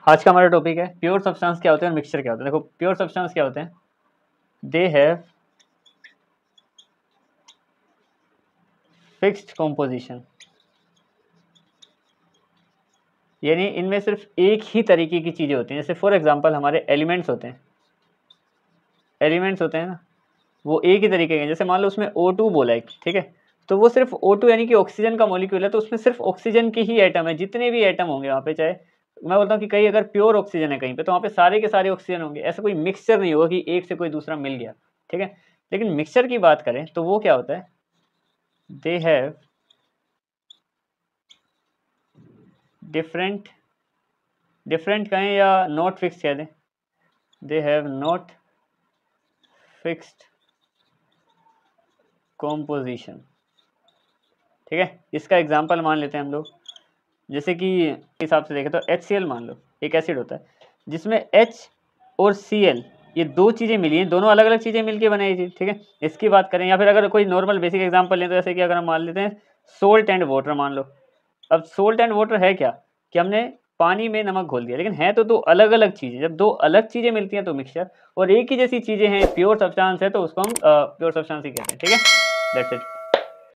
आज का हमारा टॉपिक है प्योर सब्सटेंस क्या होते हैं और मिक्सचर क्या होते हैं। देखो प्योर सब्सटेंस क्या होते हैं, दे हैव फिक्स्ड कॉम्पोजिशन, यानी इनमें सिर्फ एक ही तरीके की चीज़ें होती हैं। जैसे फॉर एग्जांपल हमारे एलिमेंट्स होते हैं, एलिमेंट्स होते हैं ना, वो एक ही तरीके के। जैसे मान लो उसमें O2 बोला है, ठीक है, तो वो सिर्फ O2 यानी कि ऑक्सीजन का मॉलिक्यूल है, तो उसमें सिर्फ ऑक्सीजन के ही एटम है। जितने भी एटम होंगे वहाँ पे, चाहे मैं बोलता हूँ कि कहीं अगर प्योर ऑक्सीजन है कहीं पे, तो वहाँ पे सारे के सारे ऑक्सीजन होंगे। ऐसा कोई मिक्सचर नहीं होगा कि एक से कोई दूसरा मिल गया, ठीक है। लेकिन मिक्सचर की बात करें तो वो क्या होता है, दे हैव डिफरेंट, डिफरेंट कहें या नॉट फिक्स कह दें, they have not fixed composition, ठीक है। इसका एग्जांपल मान लेते हैं हम लोग, जैसे कि हिसाब से देखें तो HCl मान लो एक एसिड होता है जिसमें H और Cl ये दो चीज़ें मिली हैं, दोनों अलग अलग चीज़ें मिलके बनाई थी, ठीक है। इसकी बात करें या फिर अगर कोई नॉर्मल बेसिक एग्जांपल लें तो जैसे कि अगर हम मान लेते हैं सोल्ट एंड वाटर मान लो। अब सोल्ट एंड वाटर है क्या कि हमने पानी में नमक घोल दिया, लेकिन है तो दो अलग अलग चीज़ें। जब दो अलग चीज़ें मिलती हैं तो मिक्सचर, और एक ही जैसी चीज़ें हैं प्योर सब्सटेंस है तो उसको हम प्योर सब्सटेंस ही कहते हैं, ठीक है। That's it.